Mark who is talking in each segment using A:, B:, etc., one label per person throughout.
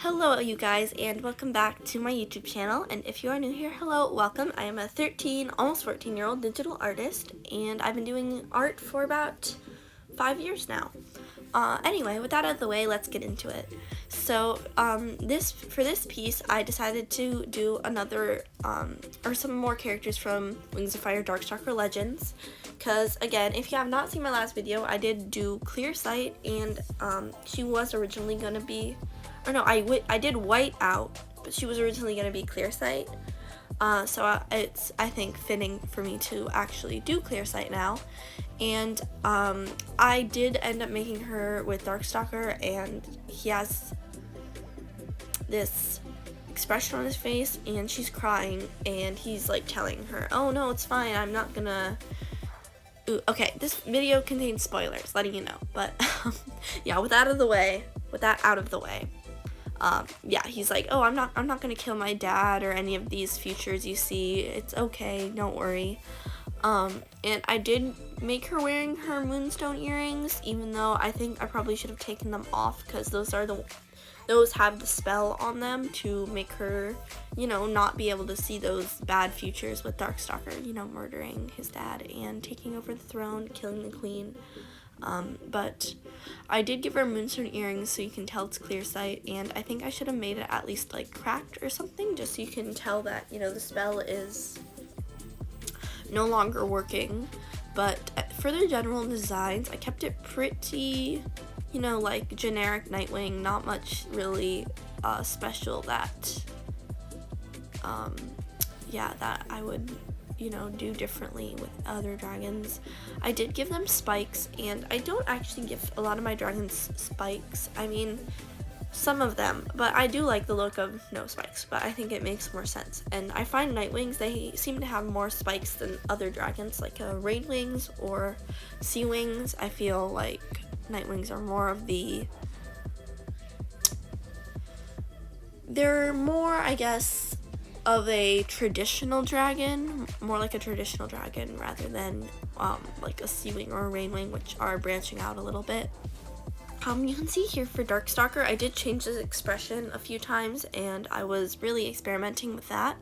A: Hello you guys, and welcome back to my YouTube channel. And if you are new here, hello, welcome. I am a 13, almost 14-year-old digital artist, and I've been doing art for about 5 years now. Anyway, with that out of the way, let's get into it. So for this piece, I decided to do another or some more characters from Wings of Fire Darkstalker Legends, because again, if you have not seen my last video, I did do Clearsight, and she was originally going to be, or no, I did White Out, but she was originally going to be Clearsight. So it's, I think, fitting for me to actually do Clearsight now. And I did end up making her with Darkstalker, and he has this expression on his face, and she's crying, and he's like telling her, oh no, it's fine, I'm not gonna... Ooh, okay, this video contains spoilers, letting you know, but yeah, with that out of the way, yeah, he's like, oh, I'm not gonna kill my dad or any of these futures you see. It's okay, don't worry. And I did make her wearing her moonstone earrings, even though I think I probably should have taken them off, because those have the spell on them to make her, not be able to see those bad futures with Darkstalker, murdering his dad and taking over the throne, killing the queen. But I did give her moonstone earrings so you can tell it's Clearsight, and I think I should have made it at least like cracked or something, just so you can tell that, the spell is no longer working. But for their general designs, I kept it pretty, like generic Nightwing, not much really special that that I would do differently with other dragons. I did give them spikes, and I don't actually give a lot of my dragons spikes. I mean, some of them, but I do like the look of no spikes, but I think it makes more sense. And I find Nightwings, they seem to have more spikes than other dragons, like Rain Wings or Sea Wings. I feel like Nightwings are more of they're more, I guess, of a traditional dragon, more like a traditional dragon rather than like a Sea Wing or a Rain Wing, which are branching out a little bit. You can see here for Darkstalker, I did change his expression a few times, and I was really experimenting with that.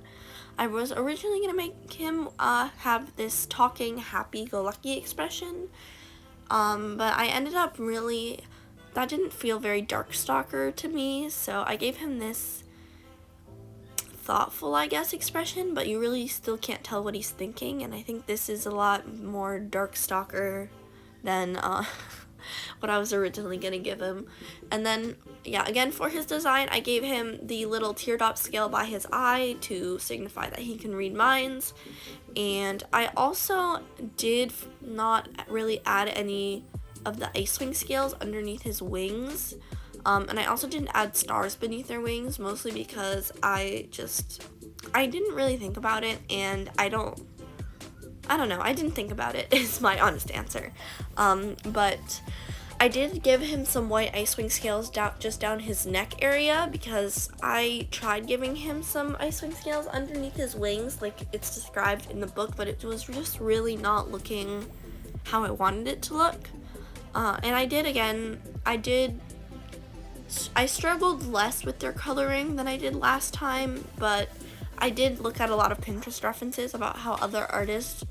A: I was originally going to make him have this talking, happy-go-lucky expression, but I ended up that didn't feel very Darkstalker to me, so I gave him this thoughtful, I guess, expression, but you really still can't tell what he's thinking, and I think this is a lot more Darkstalker than what I was originally going to give him. And then, yeah, again, for his design, I gave him the little teardrop scale by his eye to signify that he can read minds. And I also did not really add any of the Icewing scales underneath his wings. And I also didn't add stars beneath their wings, mostly because I didn't really think about it, and I don't know, I didn't think about it is my honest answer. But I did give him some white Icewing scales just down his neck area, because I tried giving him some Icewing scales underneath his wings like it's described in the book, but it was just really not looking how I wanted it to look. And I struggled less with their coloring than I did last time, but I did look at a lot of Pinterest references about how other artists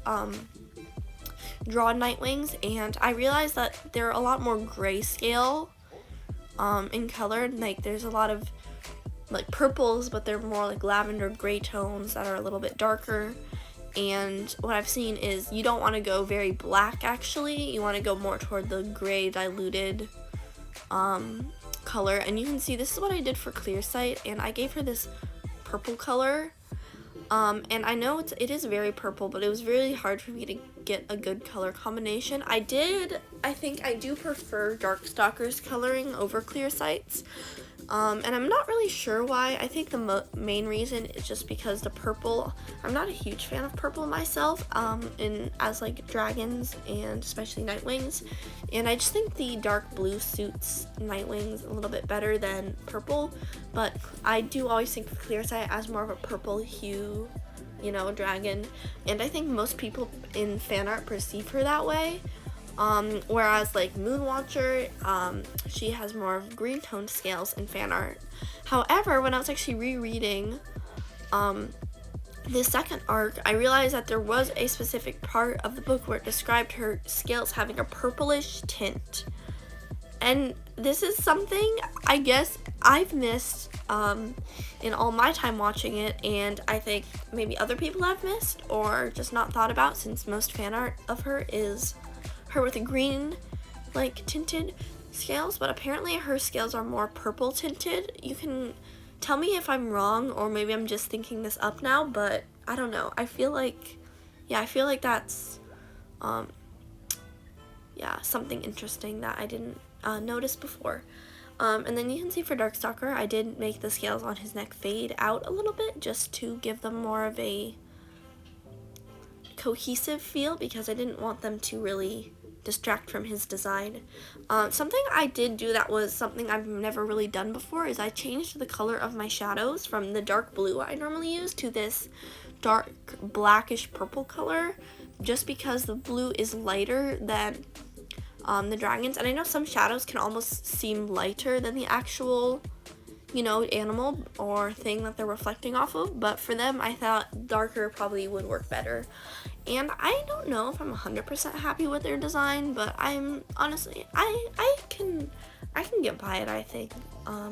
A: draw Nightwings, and I realized that they're a lot more grayscale in color. Like, there's a lot of like purples, but they're more like lavender gray tones that are a little bit darker. And what I've seen is you don't want to go very black, actually. You want to go more toward the gray diluted color. And you can see this is what I did for Clearsight, and I gave her this purple color, and I know it is very purple, but it was really hard for me to get a good color combination. I think I do prefer Darkstalker's coloring over Clearsight's, and I'm not really sure why. I think the main reason is just because the purple, I'm not a huge fan of purple myself, as like dragons and especially Nightwings, and I just think the dark blue suits Nightwings a little bit better than purple, but I do always think of Clearsight as more of a purple hue, dragon, and I think most people in fan art perceive her that way. Whereas like Moonwatcher, she has more of green toned scales in fan art. However, when I was actually rereading the second arc, I realized that there was a specific part of the book where it described her scales having a purplish tint. And this is something I guess I've missed in all my time watching it, and I think maybe other people have missed or just not thought about, since most fan art of her is her with a green like tinted scales, but apparently her scales are more purple tinted. You can tell me if I'm wrong, or maybe I'm just thinking this up now, but I don't know. I feel like that's something interesting that I didn't notice before. And then you can see for Darkstalker, I did make the scales on his neck fade out a little bit just to give them more of a cohesive feel, because I didn't want them to really distract from his design. Something I did do that was something I've never really done before is I changed the color of my shadows from the dark blue I normally use to this dark blackish purple color, just because the blue is lighter than the dragons, and I know some shadows can almost seem lighter than the actual, animal or thing that they're reflecting off of, but for them I thought darker probably would work better. And I don't know if I'm 100% happy with their design, but I'm honestly, I can get by it, I think.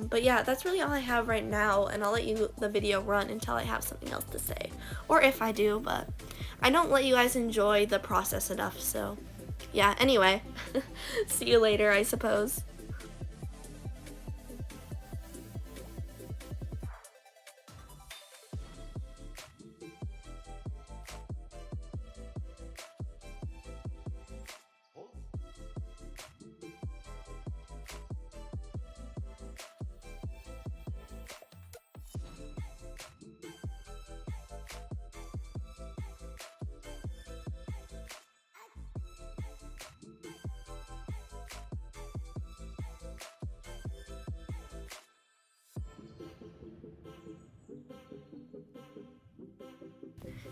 A: But yeah, that's really all I have right now, and I'll let the video run until I have something else to say, or if I do, but I don't let you guys enjoy the process enough, so yeah, anyway, see you later, I suppose.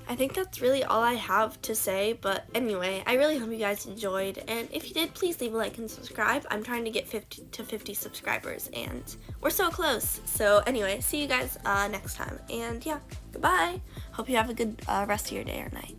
A: I think that's really all I have to say, but anyway, I really hope you guys enjoyed, and if you did, please leave a like and subscribe. I'm trying to get 50 to 50 subscribers, and we're so close. So anyway, see you guys next time, and yeah, goodbye. Hope you have a good rest of your day or night.